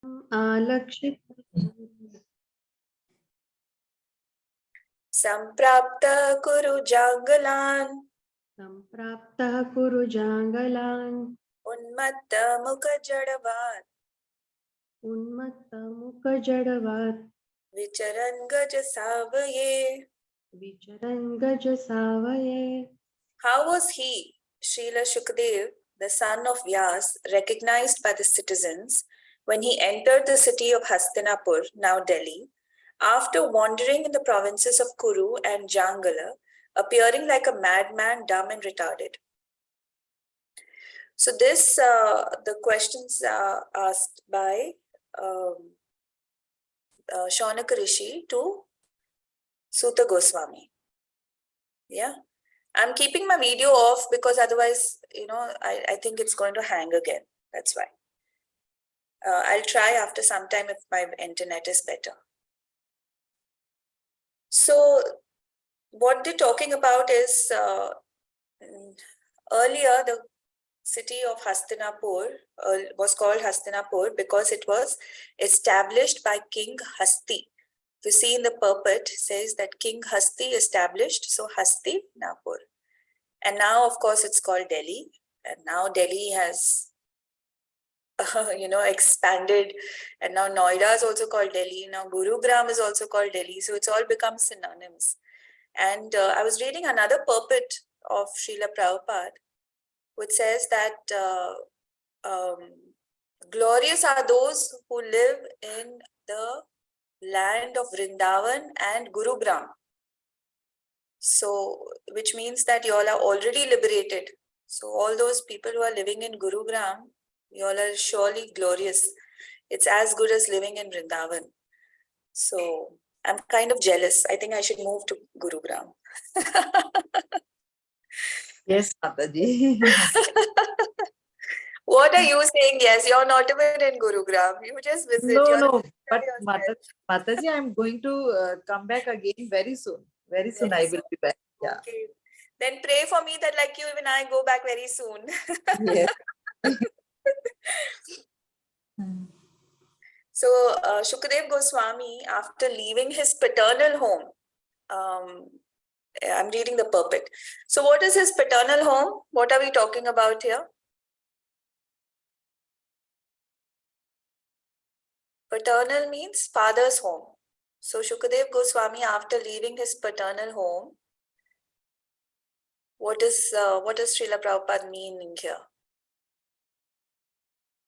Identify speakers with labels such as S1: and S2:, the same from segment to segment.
S1: आलक्षित
S2: सम्प्राप्तः कुरु जाङ्गलान्
S1: सम्प्राप्तः कुरु जाङ्गलान्
S2: उन्मत्तमुखजडवान्
S1: उन्मत्तमुखजडवत्
S2: विचरन् गजसावये.
S1: विचरन् गजसावये.
S2: How was he, Srila Shukdev, the son of Vyas, recognized by the citizens when he entered the city of Hastinapur, now Delhi, after wandering in the provinces of Kuru and Jangala, appearing like a madman, dumb and retarded? So this, the questions are asked by Shaunaka Rishi to Suta Goswami. Yeah. I'm keeping my video off because otherwise, I think it's going to hang again. That's why. I'll try after some time if my internet is better. So what they're talking about is earlier the city of Hastinapur was called Hastinapur because it was established by King Hasti. If you see in the purport, it says that King Hasti established, so Hastinapur. And now, of course, it's called Delhi. And now Delhi has, expanded. And now Noida is also called Delhi. Now Gurugram is also called Delhi. So it's all become synonyms. And I was reading another purport of Srila Prabhupada, which says that glorious are those who live in the land of Vrindavan and Gurugram. So, which means that you all are already liberated. So all those people who are living in Gurugram, you all are surely glorious. It's as good as living in Vrindavan. So I'm kind of jealous. I think I should move to Gurugram.
S3: Yes, Mataji.
S2: What are you saying? Yes, you're not even in Gurugram. You just visit.
S3: No. But Mataji, I'm going to come back again very soon. Very soon I will be back. Yeah.
S2: Okay. Then pray for me that like you, even I go back very soon.
S3: Yes.
S2: So Shukadev Goswami, after leaving his paternal home, I'm reading the purport. So what is his paternal home? What are we talking about here? Paternal means father's home. So Shukadev Goswami, after leaving his paternal home, what does Srila Prabhupada meaning here?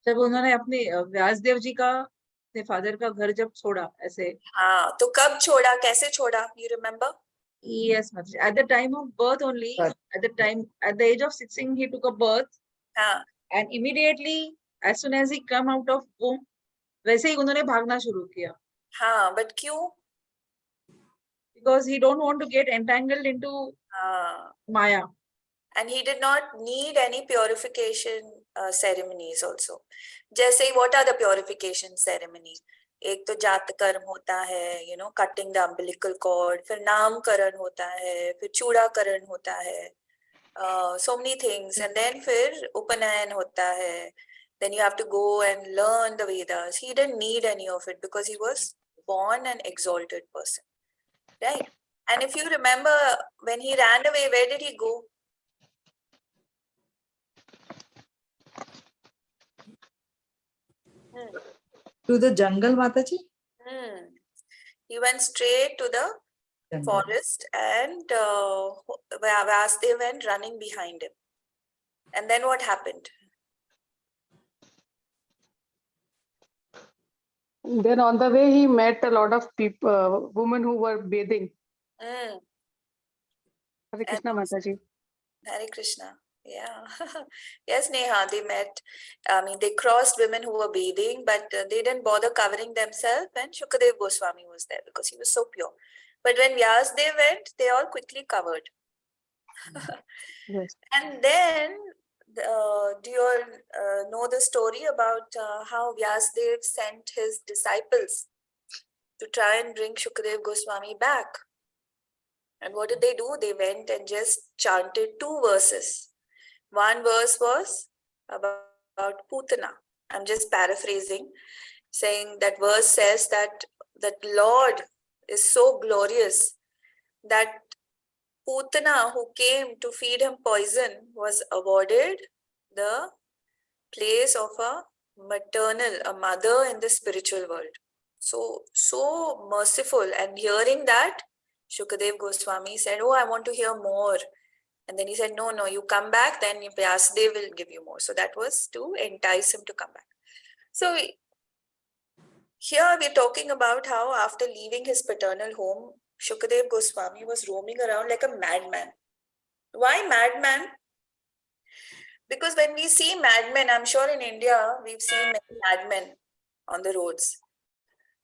S3: जब उन्होंने अपने व्यासदेव जी का अपने father का घर जब छोड़ा ऐसे
S2: हाँ, तो कब छोड़ा, कैसे छोड़ा? You remember?
S3: Yes, Mataji. At the time of birth only, at the age of 16, he took a birth.
S2: हाँ.
S3: And immediately, as soon as he come out of womb, वैसे ही उन्होंने भागना शुरू किया.
S2: हाँ, but क्यों?
S3: Because he don't want to get entangled into Maya.
S2: And he did not need any purification ceremonies also. जैसे what are the purification ceremonies? एक तो जात कर्म होता है, cutting the umbilical cord, फिर नामकरण होता है, फिर चूड़ाकरण होता है, so many things, and then फिर उपनयन होता है. Then you have to go and learn the Vedas. He didn't need any of it because he was born an exalted person, right? And if you remember, when he ran away, where did he go?
S3: To the jungle, Mataji?
S2: He went straight to the forest, and Vasudev went running behind him. And then what happened?
S4: Then on the way, he met a lot of people, women who were bathing. Hare Krishna, Mataji.
S2: Hare Krishna. Yeah. Yes, Neha, they met. They crossed women who were bathing, but they didn't bother covering themselves when Shukadev Goswami was there because he was so pure. But when Vyasdev went, they all quickly covered.
S4: Yes.
S2: And then, do you all know the story about how Vyasdev sent his disciples to try and bring Shukadev Goswami back? And what did they do? They went and just chanted 2 verses. One verse was about Putana. I'm just paraphrasing. saying that verse says that Lord is so glorious that Putana, who came to feed him poison, was awarded the place of a mother in the spiritual world. So merciful. And hearing that, Shukadev Goswami said, oh, I want to hear more. And then he said, no, you come back, then Vyasadeva will give you more. So that was to entice him to come back. So here we're talking about how after leaving his paternal home, Shukadev Goswami was roaming around like a madman. Why madman? Because when we see madmen, I'm sure in India, we've seen many madmen on the roads.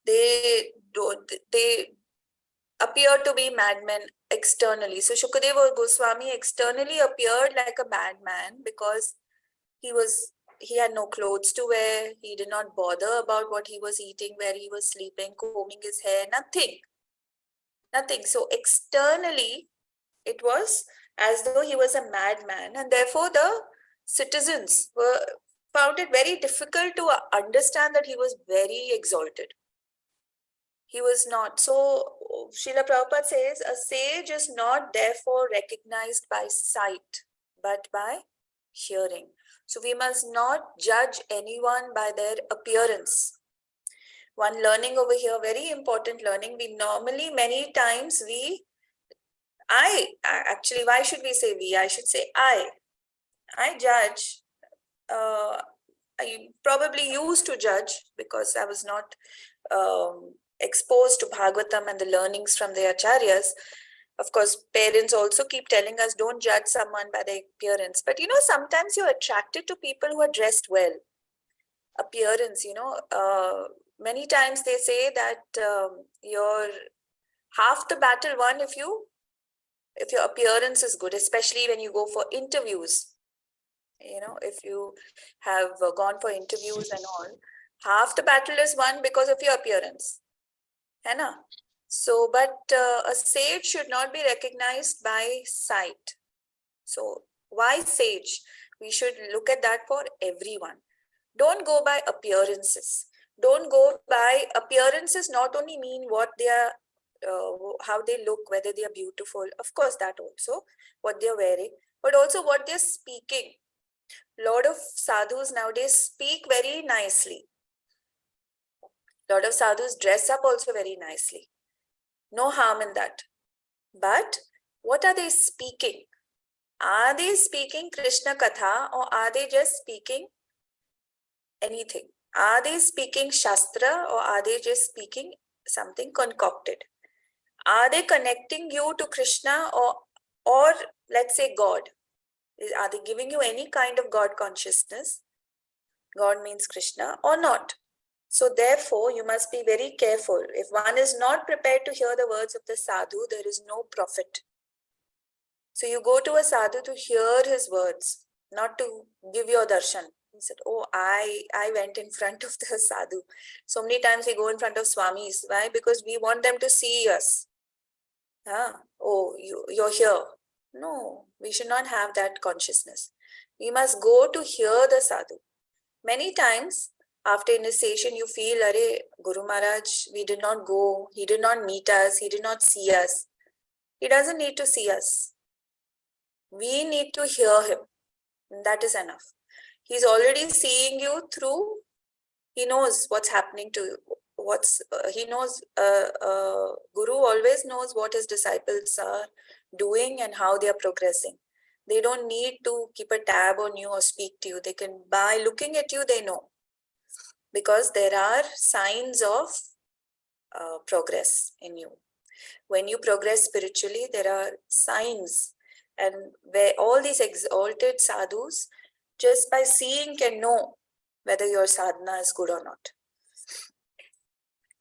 S2: They appear to be madmen externally. So Shukadeva Goswami externally appeared like a madman because he had no clothes to wear. He did not bother about what he was eating, where he was sleeping, combing his hair, nothing. So externally, it was as though he was a madman, and therefore the citizens found it very difficult to understand that he was very exalted. He was not. So Srila Prabhupada says, a sage is not therefore recognized by sight, but by hearing. So we must not judge anyone by their appearance. One learning over here, very important learning, many times actually, why should we say we? I should say I judge. I probably used to judge because I was not exposed to Bhagavatam and the learnings from the acharyas. Of course, parents also keep telling us don't judge someone by their appearance. But sometimes you're attracted to people who are dressed well. Appearance, many times they say that you're half the battle won if your appearance is good, especially when you go for interviews. If you have gone for interviews and all, half the battle is won because of your appearance. So, but a sage should not be recognized by sight. So, why sage? We should look at that for everyone. Don't go by appearances. Don't go by appearances. Not only mean what they are, how they look, whether they are beautiful. Of course, that also what they are wearing, but also what they are speaking. Lot of sadhus nowadays speak very nicely. Lot of sadhus dress up also very nicely. No harm in that. But what are they speaking? Are they speaking Krishna Katha or are they just speaking anything? Are they speaking Shastra or are they just speaking something concocted? Are they connecting you to Krishna or let's say God? Are they giving you any kind of God consciousness? God means Krishna or not? So therefore, you must be very careful. If one is not prepared to hear the words of the sadhu, there is no profit. So you go to a sadhu to hear his words, not to give your darshan. He said, oh, I went in front of the sadhu. So many times we go in front of swamis. Why? Because we want them to see us. Oh, you're here. No, we should not have that consciousness. We must go to hear the sadhu. Many times after initiation, you feel, Arey, Guru Maharaj, we did not go. He did not meet us. He did not see us. He doesn't need to see us. We need to hear him. That is enough. He's already seeing you through. He knows what's happening to you. He knows, Guru always knows what his disciples are doing and how they are progressing. They don't need to keep a tab on you or speak to you. They can, by looking at you, they know. Because there are signs of progress in you. When you progress spiritually, there are signs. And where all these exalted sadhus, just by seeing, can know whether your sadhana is good or not.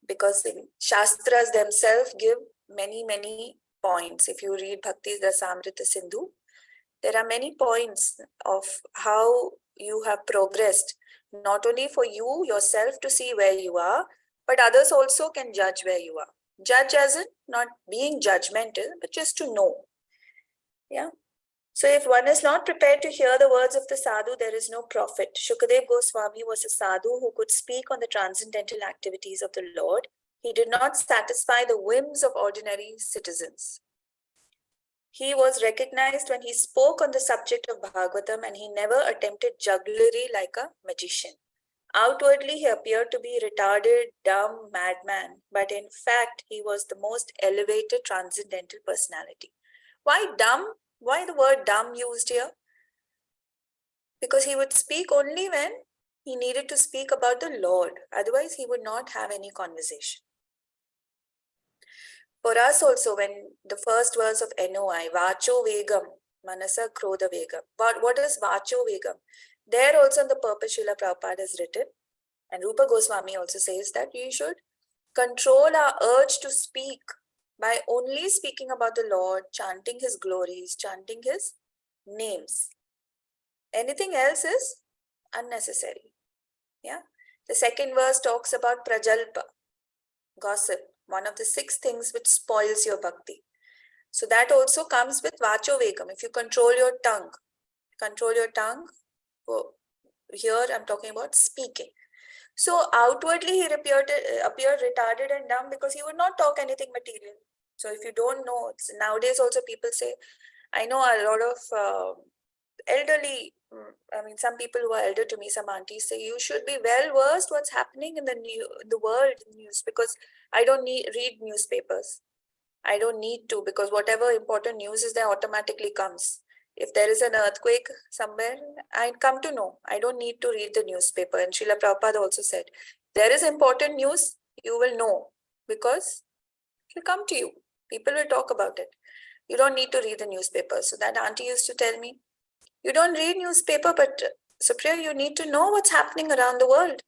S2: Because the Shastras themselves give many points. If you read Bhakti Rasamrita Sindhu, there are many points of how you have progressed, not only for you yourself to see where you are, but others also can judge where you are. Judge as in not being judgmental, but just to know. Yeah. So if one is not prepared to hear the words of the sadhu, there is no profit. Shukadev Goswami was a sadhu who could speak on the transcendental activities of the Lord. He did not satisfy the whims of ordinary citizens. He was recognized when he spoke on the subject of Bhagavatam, and he never attempted jugglery like a magician. Outwardly, he appeared to be a retarded, dumb madman, but in fact, he was the most elevated transcendental personality. Why dumb? Why the word dumb used here? Because he would speak only when he needed to speak about the Lord. Otherwise, he would not have any conversation. For us also, when the first verse of NOI, Vacho Vegam, Manasa Krodha Vegam. What is Vacho Vegam? There also in the purpose Srila Prabhupada has written, and Rupa Goswami also says that we should control our urge to speak by only speaking about the Lord, chanting his glories, chanting his names. Anything else is unnecessary. Yeah. The second verse talks about prajalpa, gossip, one of the 6 things which spoils your bhakti. So that also comes with vacho vegam. If you control your tongue, here I'm talking about speaking. So outwardly he appeared retarded and dumb because he would not talk anything material. So if you don't know, nowadays also people say, I know a lot of elderly, some people who are elder to me, some aunties say, you should be well versed what's happening in the world news, because I don't read newspapers. I don't need to, because whatever important news is there automatically comes. If there is an earthquake somewhere, I come to know. I don't need to read the newspaper. And Srila Prabhupada also said, there is important news, you will know, because it will come to you. People will talk about it. You don't need to read the newspaper. So that auntie used to tell me, you don't read newspaper, but Supriya, you need to know what's happening around the world.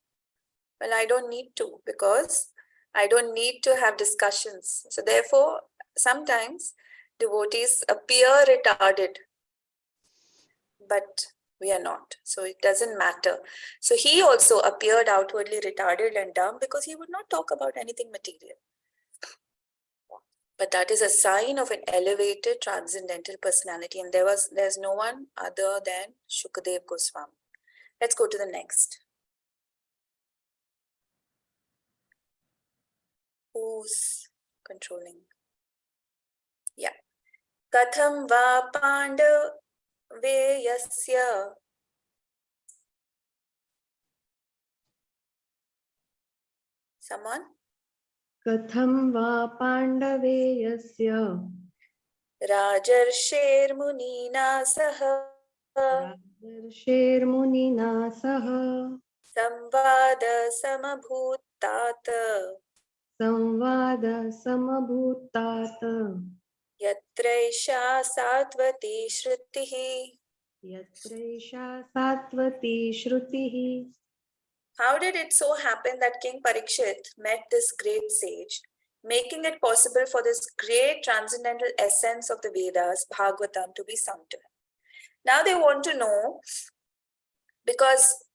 S2: Well, I don't need to, because I don't need to have discussions. So therefore, sometimes devotees appear retarded, but we are not. So it doesn't matter. So he also appeared outwardly retarded and dumb because he would not talk about anything material. But that is a sign of an elevated transcendental personality. And there's no one other than Shukadev Goswami. Let's go to the next. Who's controlling? Yeah. Katham va pandaveyasya. Someone?
S1: Katham va pandaveyasya
S2: Rajarshermunina saha
S1: Rajarshermunina saha
S2: Samvada samabhutata
S1: Samvada samabhutata
S2: Yatraisha satvati shrutihi.
S1: Yatraisha satvati shrutihi.
S2: How did it so happen that King Parikshit met this great sage, making it possible for this great transcendental essence of the Vedas, Bhagavatam, to be sung to him? Now they want to know, because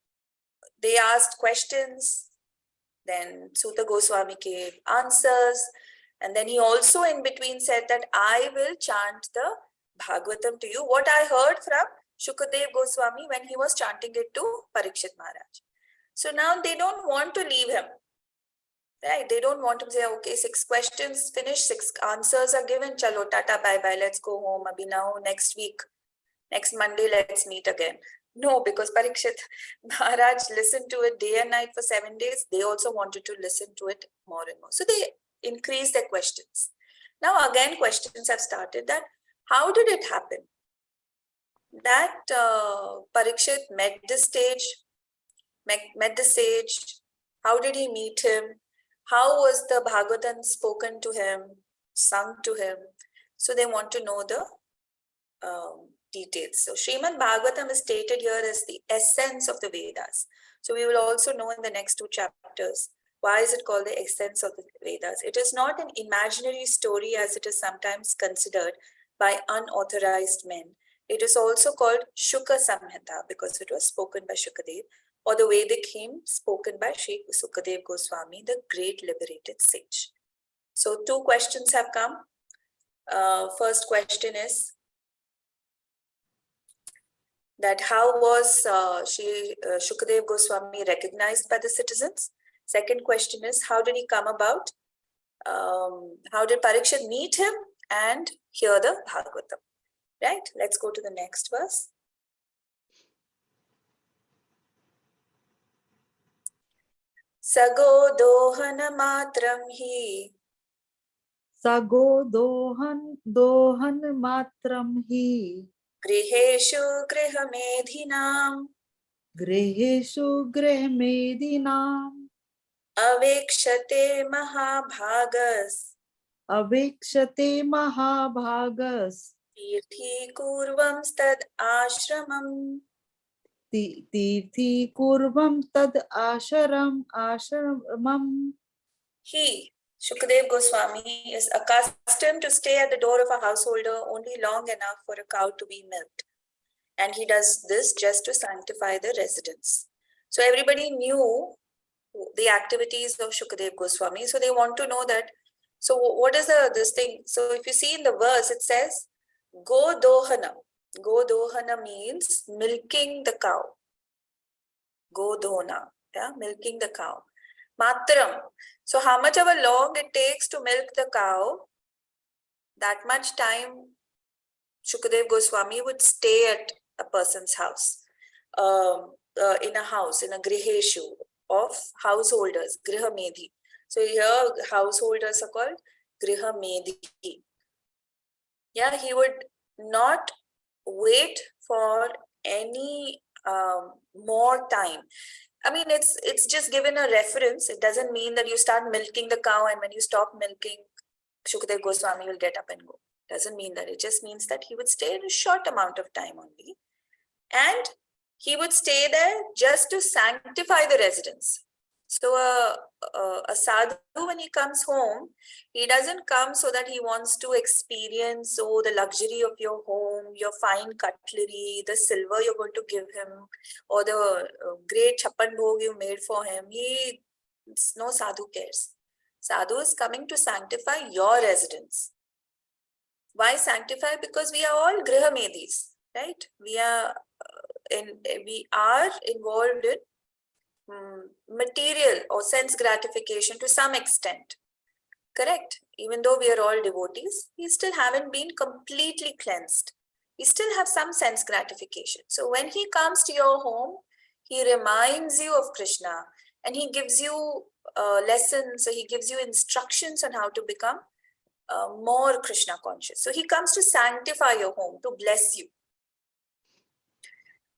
S2: they asked questions, then Suta Goswami gave answers, and then he also in between said that I will chant the Bhagavatam to you, what I heard from Shukadev Goswami when he was chanting it to Parikshit Maharaj. So now they don't want to leave him, right? They don't want to say, okay, 6 questions finished, 6 answers are given, chalo, tata, bye-bye, let's go home, abhi now, next week, next Monday, let's meet again. No, because Parikshit Maharaj listened to it day and night for 7 days. They also wanted to listen to it more and more. So they increased their questions. Now again, questions have started that, how did it happen that Parikshit met the sage, how did he meet him, how was the Bhagavatam spoken to him, sung to him? So they want to know the details. So Srimad Bhagavatam is stated here as the essence of the Vedas. So we will also know in the next 2 chapters, why is it called the essence of the Vedas? It is not an imaginary story as it is sometimes considered by unauthorized men. It is also called Shuka Samhita because it was spoken by Shukadev, or the Vedic hymn spoken by Sri Sukadev Goswami, the great liberated sage. So 2 questions have come. First question is, that how was Shukadev Goswami recognized by the citizens. Second question is, how did he come about? How did Parikshit meet him and hear the Bhagavatam? Right? Let's go to the next verse. Sago dohana matram hi.
S3: Sago dohan matram hi.
S2: Griheshu grihamedhinam.
S3: Griheshu grihmedinam.
S2: Avekshate mahabhagas.
S3: Avekshate mahabhagas.
S2: Tirthi kurvam stad ashramam.
S3: Tirthi kurvam tad ashramam.
S2: He, Shukadev Goswami, is accustomed to stay at the door of a householder only long enough for a cow to be milked. And he does this just to sanctify the residence. So everybody knew the activities of Shukadev Goswami. So they want to know that. So what is this thing? So if you see in the verse, it says, Go dohana. Go dohana means milking the cow. Go dona, yeah, milking the cow. Matram. So how much of a long it takes to milk the cow, that much time Shukadev Goswami would stay at a person's house, in a house, in a griheshu of householders, grihamedhi. So here householders are called grihamedhi. Yeah, he would not wait for any more time. I mean, it's just given a reference. It doesn't mean that you start milking the cow and when you stop milking, Shukadev Goswami will get up and go. Doesn't mean that. It just means that he would stay in a short amount of time only. And he would stay there just to sanctify the residence. So a sadhu, when he comes home, he doesn't come so that he wants to experience the luxury of your home, your fine cutlery, the silver you're going to give him, or the great chappan bhog you made for him. No sadhu cares. Sadhu is coming to sanctify your residence. Why sanctify? Because we are all grihamedis, right? We are involved in material or sense gratification to some extent. Correct? Even though we are all devotees, we still haven't been completely cleansed. We still have some sense gratification. So when he comes to your home, he reminds you of Krishna and he gives you lessons, so he gives you instructions on how to become more Krishna conscious. So he comes to sanctify your home, to bless you.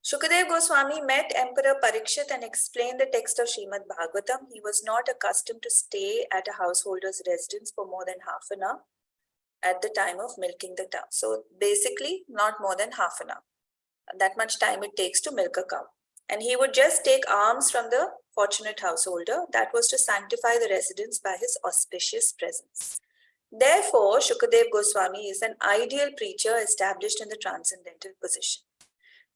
S2: Shukadev Goswami met Emperor Parikshit and explained the text of Srimad Bhagavatam. He was not accustomed to stay at a householder's residence for more than half an hour at the time of milking the cow. So basically, not more than half an hour. That much time it takes to milk a cow. And he would just take alms from the fortunate householder. That was to sanctify the residence by his auspicious presence. Therefore, Shukadev Goswami is an ideal preacher established in the transcendental position.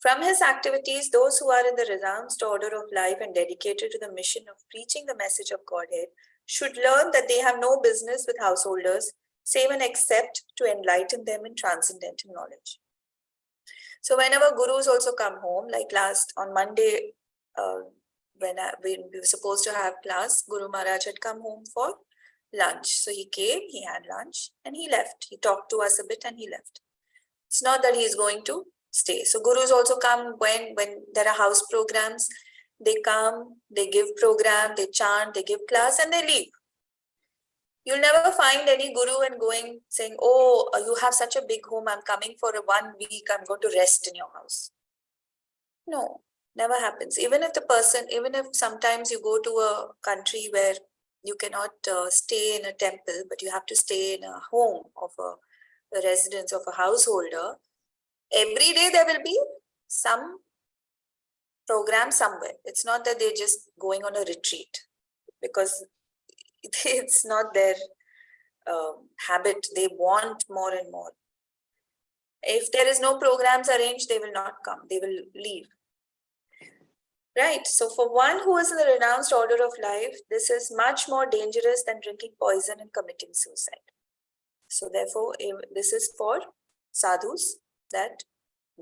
S2: From his activities, those who are in the renounced order of life and dedicated to the mission of preaching the message of Godhead should learn that they have no business with householders, save and except to enlighten them in transcendental knowledge. So whenever gurus also come home, like on Monday, when we were supposed to have class, Guru Maharaj had come home for lunch. So he came, he had lunch, and he left. He talked to us a bit and he left. It's not that he's going to stay. So gurus also come when there are house programs. They come, they give program, they chant, they give class, and they leave. You'll never find any guru and going saying, "Oh, you have such a big home. I'm coming for 1 week. I'm going to rest in your house." No, never happens. Even if sometimes you go to a country where you cannot stay in a temple, but you have to stay in a home of a residence of a householder. Every day there will be some program somewhere. It's not that they're just going on a retreat, because it's not their habit. They want more and more. If there is no programs arranged, they will not come. They will leave. Right. So for one who is in the renounced order of life, this is much more dangerous than drinking poison and committing suicide. So therefore, this is for sadhus, that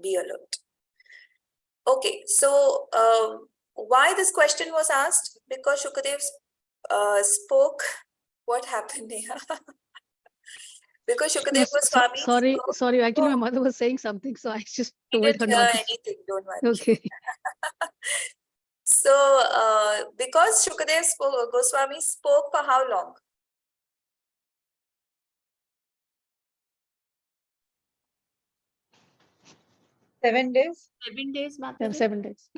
S2: be alert. Okay, so why this question was asked? Because Shukadev spoke. What happened, Neha? Because Shukadev Goswami spoke.
S5: Sorry. Actually, my
S2: Oh,
S5: mother was saying something, so I just
S2: we
S5: told
S2: didn't
S5: her
S2: hear
S5: not to.
S2: anything. Don't worry.
S5: Okay.
S2: So, because Shukadev Goswami spoke for how long?
S3: Seven days.
S1: 7 days,
S5: Yeah,
S1: Mataji.
S5: 7 days.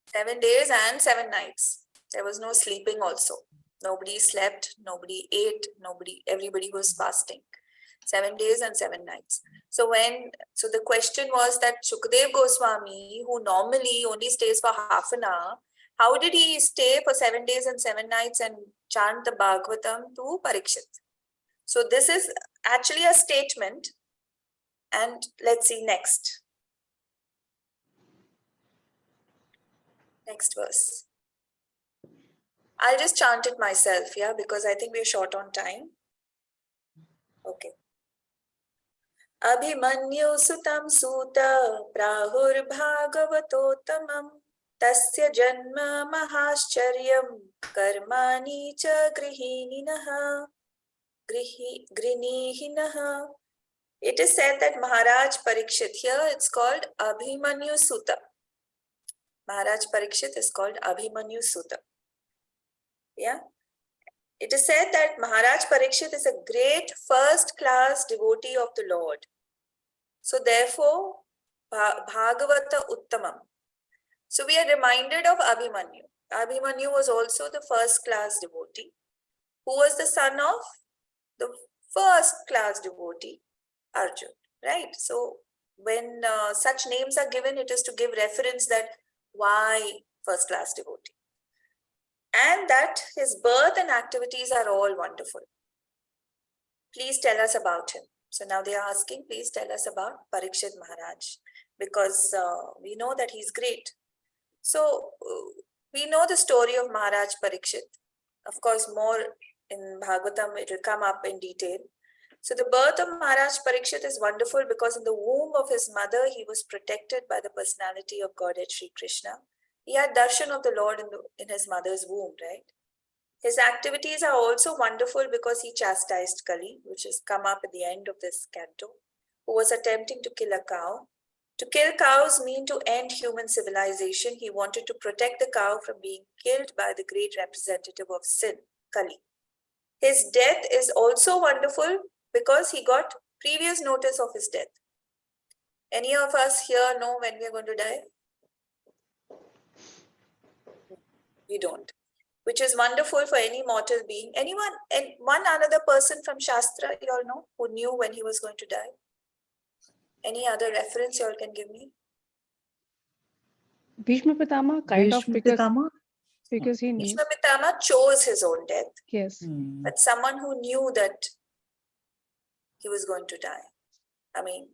S2: 7 days and 7 nights. There was no sleeping also. Nobody slept, nobody ate, everybody was fasting. 7 days and 7 nights. So the question was that Shukadev Goswami, who normally only stays for half an hour, how did he stay for 7 days and 7 nights and chant the Bhagavatam to Parikshit? So this is actually a statement. And let's see next. Next verse. I'll just chant it myself, yeah, because I think we're short on time. Okay. Abhimanyu sutam suta prahur bhagavatotamam tasya janma mahascharyam karmani cha grihininaha. It is said that Maharaj Parikshit, here it's called Abhimanyu Sutta. Maharaj Parikshit is called Abhimanyu Sutta. Yeah. It is said that Maharaj Parikshit is a great first-class devotee of the Lord. So therefore, Bhagavata Uttamam. So we are reminded of Abhimanyu. Abhimanyu was also the first-class devotee, who was the son of the first-class devotee, Arjun. Right? So when such names are given, it is to give reference that why first-class devotee. And that his birth and activities are all wonderful. Please tell us about him. So now they are asking, please tell us about Parikshit Maharaj, because we know that he's great. So we know the story of Maharaj Parikshit. Of course, more in Bhagavatam, it will come up in detail. So the birth of Maharaj Parikshit is wonderful because in the womb of his mother, he was protected by the personality of Godhead Sri Krishna. He had darshan of the Lord in his mother's womb, right? His activities are also wonderful because he chastised Kali, which has come up at the end of this canto, who was attempting to kill a cow. To kill cows mean to end human civilization. He wanted to protect the cow from being killed by the great representative of sin, Kali. His death is also wonderful because he got previous notice of his death. Any of us here know when we are going to die? We don't. Which is wonderful for any mortal being. Anyone, and one another person from Shastra, you all know, who knew when he was going to die? Any other reference you all can give me?
S5: Bhishma Pitama, kind of, because he knew.
S2: Bhishma Pitama chose his own death.
S5: Yes.
S2: But someone who knew that he was going to die. I mean,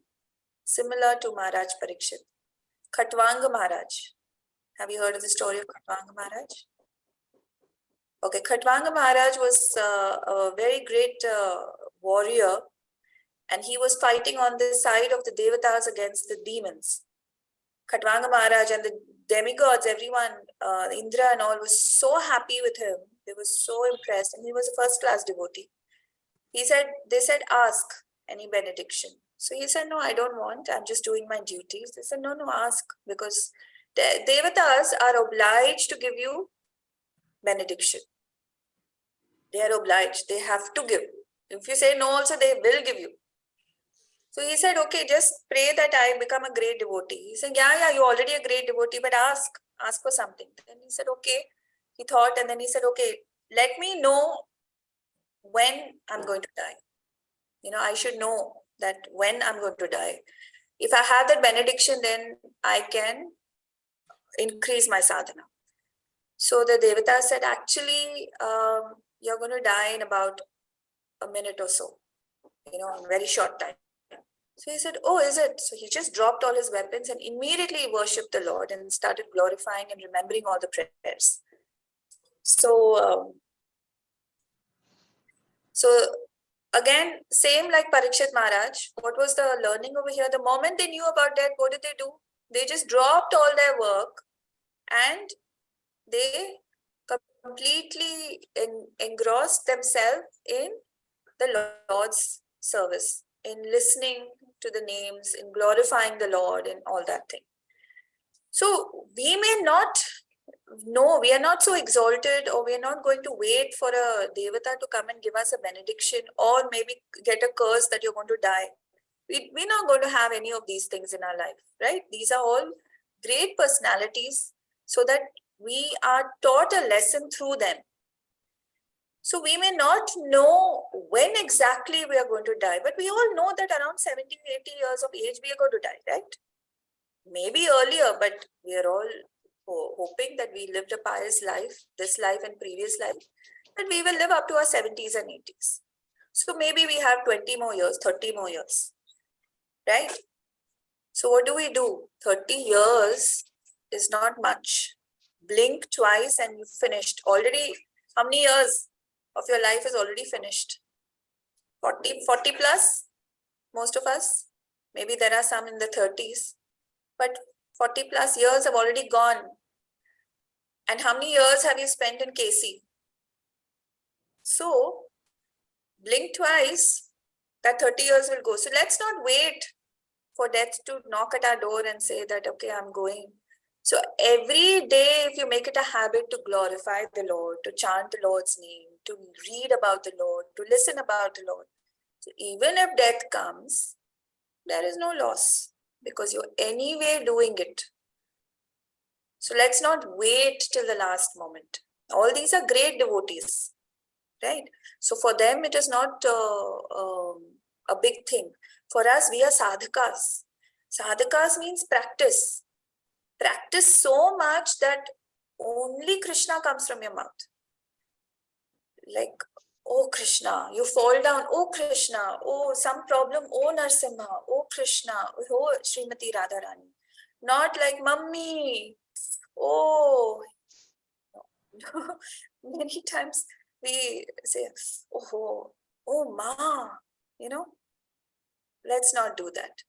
S2: similar to Maharaj Parikshit. Khatwanga Maharaj. Have you heard of the story of Khatwanga Maharaj? Okay, Khatwanga Maharaj was a very great warrior, and he was fighting on the side of the Devatas against the demons. Khatwanga Maharaj and the demigods, everyone, Indra and all, was so happy with him. They were so impressed, and he was a first-class devotee. They said, ask any benediction. So he said, no, I don't want. I'm just doing my duties. They said, no, ask, because the Devatas are obliged to give you benediction. They are obliged. They have to give. If you say no also, they will give you. So he said, okay, just pray that I become a great devotee. He said, yeah, you're already a great devotee, but ask for something. Then he said, okay. He thought, and then he said, okay, let me know when I'm going to die. I should know that when I'm going to die. If I have that benediction, then I can increase my sadhana. So the Devata said, actually, you're going to die in about a minute or so, a very short time. So he said, oh, is it? So he just dropped all his weapons and immediately worshipped the Lord and started glorifying and remembering all the prayers. So again, same like Parikshit Maharaj, what was the learning over here? The moment they knew about that, what did they do? They just dropped all their work and they completely engrossed themselves in the Lord's service, in listening to the names, in glorifying the Lord, and all that thing. So we may not know, we are not so exalted, or we are not going to wait for a Devata to come and give us a benediction, or maybe get a curse that you're going to die. We're not going to have any of these things in our life, right? These are all great personalities so that we are taught a lesson through them. So we may not know when exactly we are going to die, but we all know that around 70, 80 years of age, we are going to die, right? Maybe earlier, but we are all hoping that we lived a pious life, this life and previous life, that we will live up to our 70s and 80s. So maybe we have 20 more years, 30 more years, right? So what do? 30 years is not much. Blink twice and you've finished. Already, how many years of your life is already finished? 40 plus, most of us. Maybe there are some in the 30s. But 40 plus years have already gone. And how many years have you spent in KC? So, blink twice, that 30 years will go. So let's not wait for death to knock at our door and say that, okay, I'm going. So every day, if you make it a habit to glorify the Lord, to chant the Lord's name, to read about the Lord, to listen about the Lord. So even if death comes, there is no loss because you're anyway doing it. So let's not wait till the last moment. All these are great devotees, right? So for them, it is not a big thing. For us, we are sadhakas. Sadhakas means practice. Practice so much that only Krishna comes from your mouth. Like, oh Krishna, you fall down, oh Krishna, oh some problem, oh Narsimha, oh Krishna, oh Srimati Radharani. Not like, Mummy, oh. Many times we say, oh Ma, let's not do that.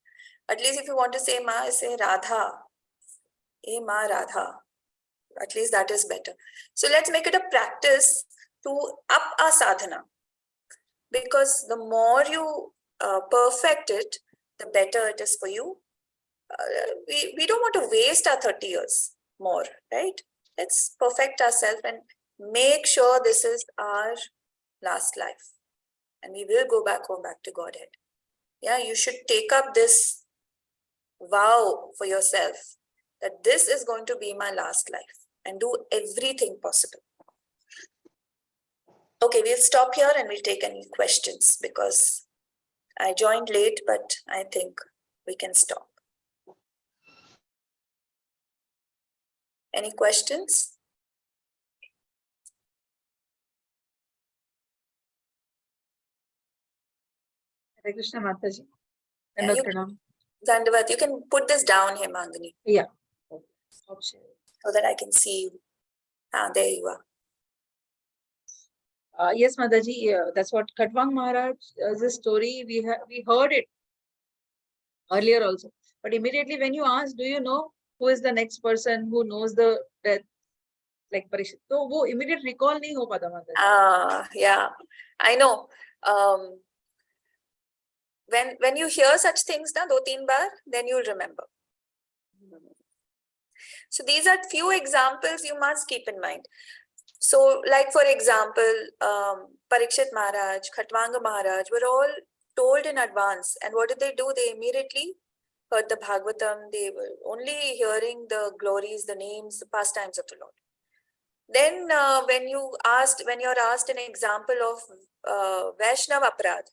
S2: At least if you want to say Ma, say Radha. Hey Ma Radha. At least that is better. So let's make it a practice to up our sadhana. Because the more you perfect it, the better it is for you. We don't want to waste our 30 years more, right? Let's perfect ourselves and make sure this is our last life. And we will go back home, back to Godhead. Yeah, you should take up this vow for yourself that this is going to be my last life and do everything possible. Okay, we'll stop here and we'll take any questions because I joined late, but I think we can stop. Any questions?
S3: Hare Krishna Mataji.
S2: Yeah, Dandavat, you can put this down here, Mangani.
S3: Yeah.
S2: So that I can see you. There you are.
S3: Yes, Mataji, that's what Khatwang Maharaj, the story, we heard it earlier also. But immediately when you ask, do you know who is the next person who knows the death? Like Parikshit. So, wo immediate recall nahi ho pata, Mataji.
S2: Yeah, I know. When you hear such things, na, 2-3 baar, then you'll remember. So these are few examples you must keep in mind. So like for example, Parikshit Maharaj, Khatwanga Maharaj were all told in advance. And what did they do? They immediately heard the Bhagavatam. They were only hearing the glories, the names, the pastimes of the Lord. Then when you're asked an example of Vaishnava Aparadh,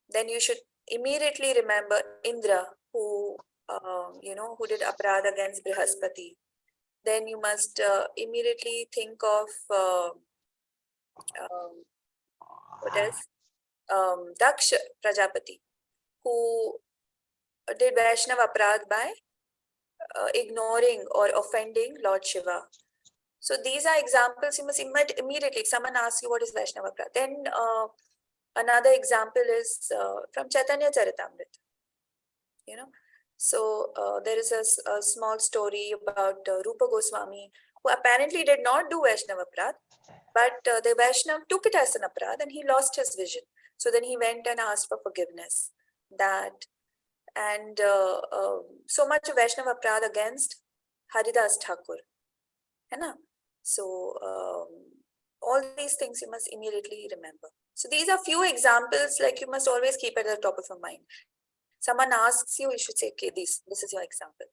S2: then you should immediately remember Indra, who did Aparadh against Brihaspati. Then you must immediately think of what else? Daksha Prajapati, who did Vaishnava Aparadh by ignoring or offending Lord Shiva. So these are examples you must immediately, if someone asks you what is Vaishnava Aparadh, then another example is from Chaitanya Charitamrita. So there is a small story about Rupa Goswami, who apparently did not do Vaishnava Aparadh, but the Vaishnav took it as an Aparadh and he lost his vision. So then he went and asked for forgiveness. And so much Vaishnava Aparadh against Haridas Thakur. So all these things you must immediately remember. So these are few examples, like you must always keep at the top of your mind. Someone asks you, you should say, okay, this is your example.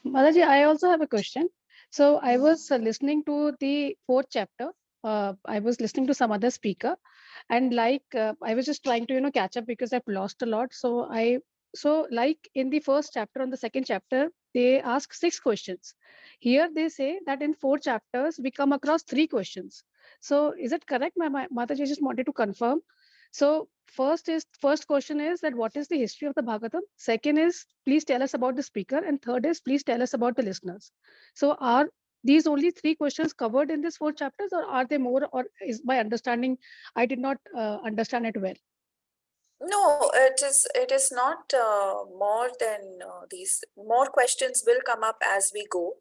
S5: Mataji, I also have a question. So I was listening to the 4th chapter. I was listening to some other speaker, and I was just trying to catch up because I've lost a lot. So like in the 1st chapter, on the 2nd chapter, they ask 6 questions. Here they say that in 4 chapters we come across 3 questions. So is it correct, Mataji? I just wanted to confirm. So first question is that what is the history of the Bhagavatam? Second is please tell us about the speaker, and third is please tell us about the listeners. So are these only 3 questions covered in this 4 chapters, or are they more, or is my understanding, I did not understand it well?
S2: No, it is not more than these. More questions will come up as we go.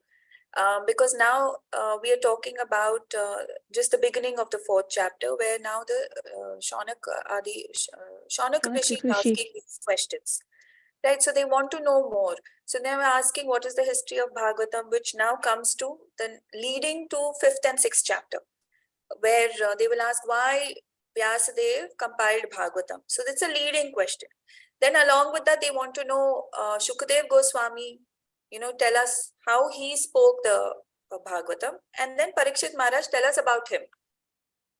S2: Because now we are talking about just the beginning of the 4th chapter, where now the Shaunak Rishi is asking these questions, right? So they want to know more. So they were asking what is the history of Bhagavatam, which now comes to the leading to 5th and 6th chapter, where they will ask why Vyasadev compiled Bhagavatam. So that's a leading question. Then along with that, they want to know Shukadev Goswami, tell us how he spoke the Bhagavatam, and then Parikshit Maharaj tell us about him.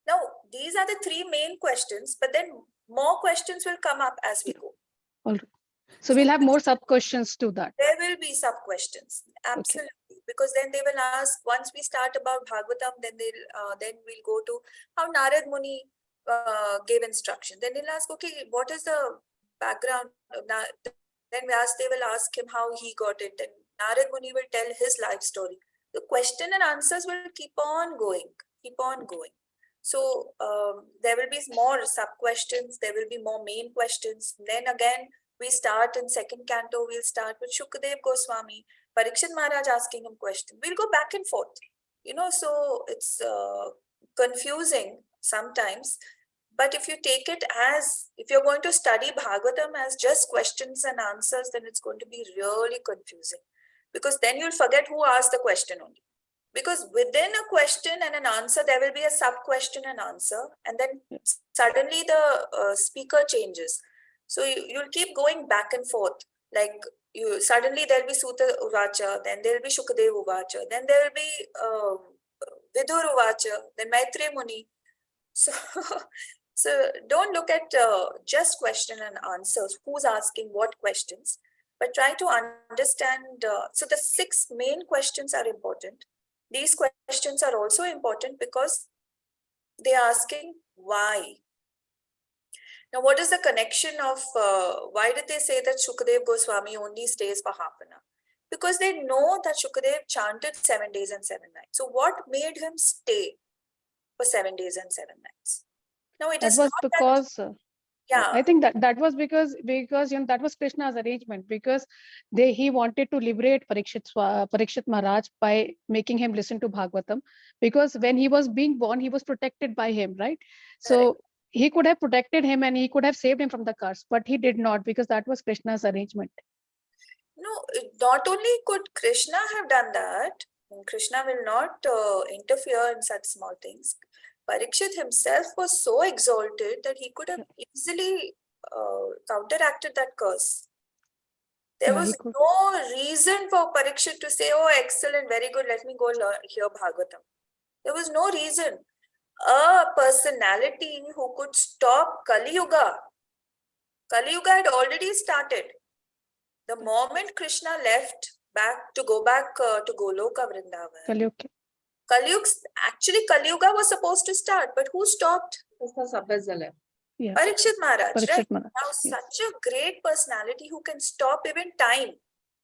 S2: Now, these are the 3 main questions, but then more questions will come up as we go.
S5: All right. So we'll have more sub questions to that.
S2: There will be sub questions, absolutely, okay. Because then they will ask, once we start about Bhagavatam, then we'll go to how Narad Muni gave instruction. Then they'll ask, okay, what is the background of Then they will ask him how he got it, and Narad Muni will tell his life story. The question and answers will keep on going. So there will be more sub questions, there will be more main questions. Then again, we start in 2nd canto, we'll start with Shukadev Goswami, Parikshit Maharaj asking him questions. We'll go back and forth, so it's confusing sometimes. But if you take it as, if you're going to study Bhagavatam as just questions and answers, then it's going to be really confusing. Because then you'll forget who asked the question only. Because within a question and an answer, there will be a sub-question and answer. And then suddenly the speaker changes. So you'll keep going back and forth. Like suddenly there'll be Sutta Uvacha, then there'll be Shukadev Uvacha, then there'll be Vidur Uvacha, then Maitreya Muni. So don't look at just question and answers, who's asking what questions, but try to understand. So the 6 main questions are important. These questions are also important because they are asking why. Now, what is the connection of why did they say that Shukadev Goswami only stays for half an hour? Because they know that Shukadev chanted 7 days and 7 nights. So what made him stay for 7 days and 7 nights? No, it is not
S5: because
S2: that, yeah,
S5: I think that was because that was Krishna's arrangement, because he wanted to liberate Parikshit Maharaj by making him listen to Bhagavatam, because when he was being born, he was protected by him, right? So he could have protected him and he could have saved him from the curse, but he did not, because that was Krishna's arrangement.
S2: No, not only could Krishna have done that, Krishna will not interfere in such small things. Parikshit himself was so exalted that he could have easily counteracted that curse. There was no reason for Parikshit to say, oh, excellent, very good, let me go hear Bhagavatam. There was no reason. A personality who could stop Kali Yuga. Kali Yuga had already started. The moment Krishna left to go back to Goloka Vrindavan, Kali Yuga was supposed to start, but who stopped?
S5: Yeah.
S2: Parikshit Maharaj, right?
S5: Maharaj.
S2: Now, such a great personality who can stop even time.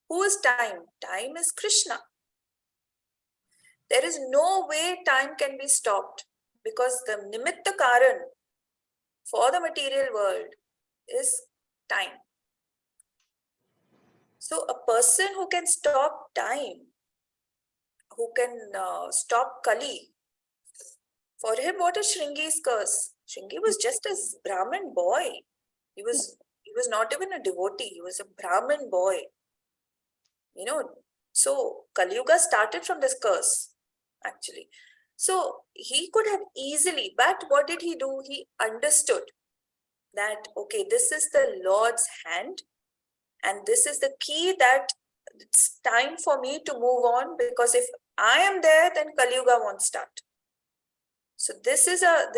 S2: Who is time? Time is Krishna. There is no way time can be stopped, because the Nimitta Karan for the material world is time. So a person who can stop time, who can stop Kali, for him, what is Shringi's curse? Shringi was just a Brahmin boy. He was not even a devotee. He was a Brahmin boy. You know, so Kali Yuga started from this curse, actually. So he could have easily, but what did he do? He understood that, okay, this is the Lord's hand, and this is the key that it's time for me to move on, because if I am there, then Kali Yuga won't start. So this is a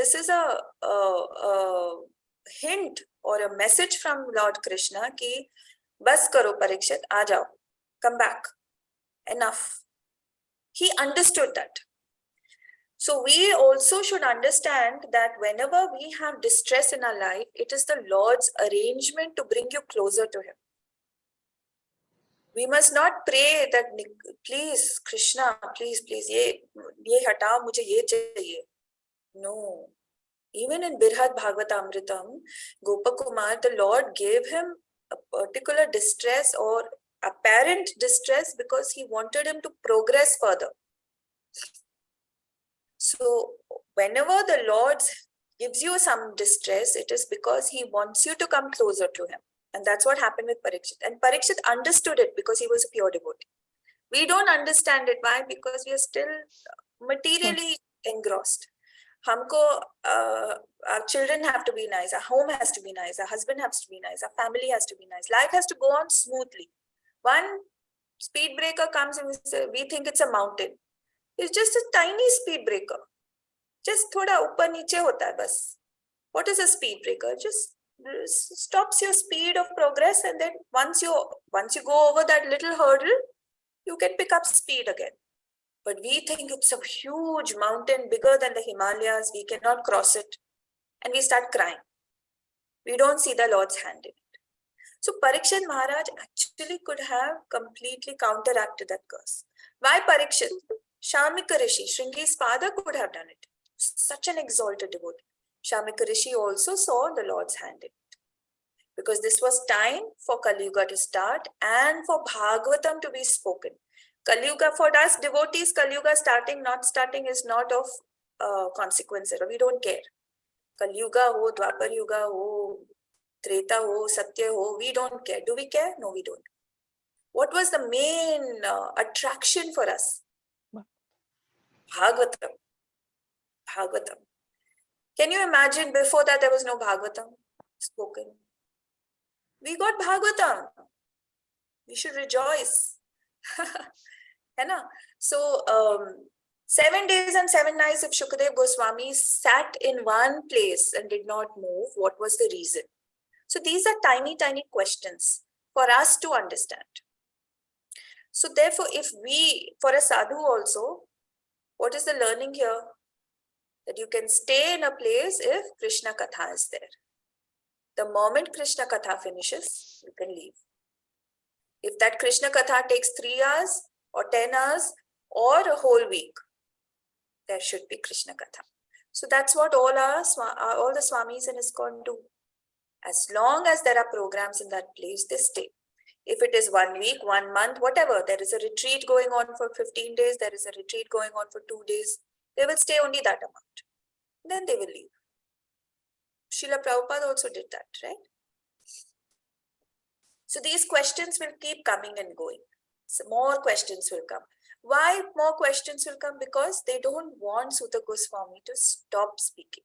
S2: hint or a message from Lord Krishna ki bas karo Parikshit, aa jao, come back, enough. He understood that. So we also should understand that whenever we have distress in our life, it is the Lord's arrangement to bring you closer to him. We must not pray that, please Krishna, please, ye hatao, mujhe ye chahiye. No. Even in Birhad Bhagavatamritam, Gopakumar, the Lord gave him a particular distress or apparent distress because he wanted him to progress further. So whenever the Lord gives you some distress, it is because he wants you to come closer to him. And that's what happened with Parikshit. And Parikshit understood it because he was a pure devotee. We don't understand it. Why? Because we are still materially engrossed. Our children have to be nice, our home has to be nice, our husband has to be nice, our family has to be nice. Life has to go on smoothly. One speed breaker comes and we think it's a mountain. It's just a tiny speed breaker. Just thoda upar niche hota hai bas. What is a speed breaker? Just stops your speed of progress, and then once you go over that little hurdle, you can pick up speed again. But we think it's a huge mountain bigger than the Himalayas. We cannot cross it. And we start crying. We don't see the Lord's hand in it. So Parikshit Maharaj actually could have completely counteracted that curse. Why Parikshit? Shamika Rishi, Shringi's father, could have done it. Such an exalted devotee. Shamika Rishi also saw the Lord's hand in it. Because this was time for Kali Yuga to start and for Bhagavatam to be spoken. Kali Yuga, for us devotees, Kali Yuga starting, not starting is not of consequence. We don't care. Kali Yuga ho, Dwapar Yuga ho, Treta ho, Satya ho, we don't care. Do we care? No, we don't. What was the main attraction for us? Bhagavatam. Bhagavatam. Can you imagine before that there was no Bhagavatam spoken? We got Bhagavatam. We should rejoice. So 7 days and 7 nights if Shukadev Goswami sat in one place and did not move, what was the reason? So these are tiny questions for us to understand. So therefore, if we, for a sadhu also, what is the learning here? That you can stay in a place if Krishna Katha is there. The moment Krishna Katha finishes, you can leave. If that Krishna Katha takes 3 hours or 10 hours or a whole week, there should be Krishna Katha. So that's what all the Swamis in ISKCON do. As long as there are programs in that place, they stay. If it is 1 week, 1 month, whatever, there is a retreat going on for 15 days, there is a retreat going on for 2 days, they will stay only that amount. Then they will leave. Srila Prabhupada also did that, right? So these questions will keep coming and going. So more questions will come. Why more questions will come? Because they don't want Suta Goswami to stop speaking.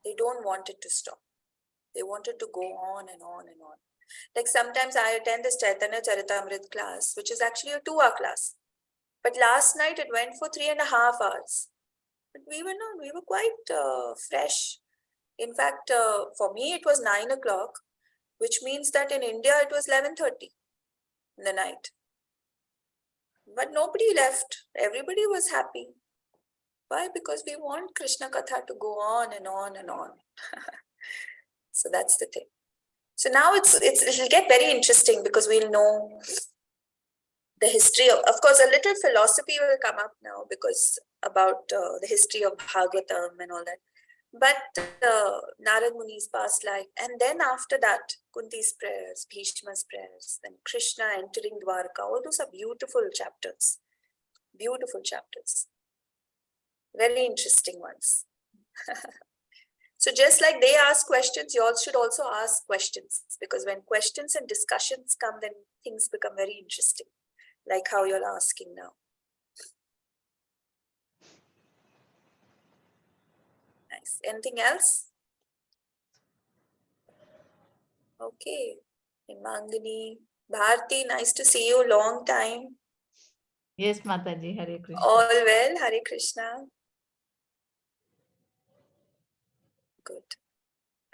S2: They don't want it to stop. They want it to go on and on and on. Like sometimes I attend this Chaitanya Charitamrita class, which is actually a 2-hour class. But last night it went for 3.5 hours. But we were quite fresh. In fact, for me it was 9 o'clock, which means that in India it was 11:30 in the night. But nobody left. Everybody was happy. Why? Because we want Krishna Katha to go on and on and on. So that's the thing. So now it'll get very interesting because we'll know the history of course, a little philosophy will come up now because about the history of Bhagavatam and all that. But Narad Muni's past life, and then after that, Kunti's prayers, Bhishma's prayers, then Krishna entering Dwarka, all those are beautiful chapters. Beautiful chapters. Very interesting ones. So just like they ask questions, you all should also ask questions, because when questions and discussions come, then things become very interesting, like how you're asking now. Nice. Anything else? Okay. Himangani, Bharti, nice to see you. Long time.
S6: Yes, Mataji, Hare Krishna.
S2: All well. Hare Krishna. Good.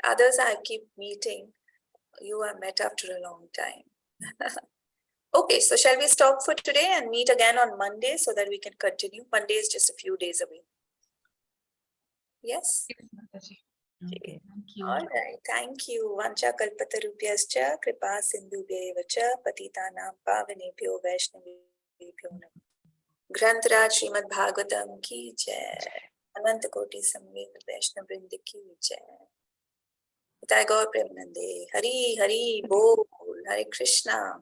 S2: Others I keep meeting. You are met after a long time. Okay, so shall we stop for today and meet again on Monday so that we can continue? Monday is just a few days away. Yes?
S6: Okay, thank you.
S2: All right. Thank you. Vancha kalpatarubhyascha kripa sindhubhyeva cha patitanam pavanebhyo vaishnavebhyo namaha. Grantaraj Srimad Bhagavatam ki jai. Ananta Koti Samved Vaishnav Vrind ki jai. Nitai Gaur Premanande. Hari Hari Bol. Hare Krishna.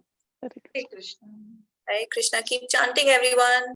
S3: Hare Krishna.
S2: Hare Krishna. Keep chanting, everyone.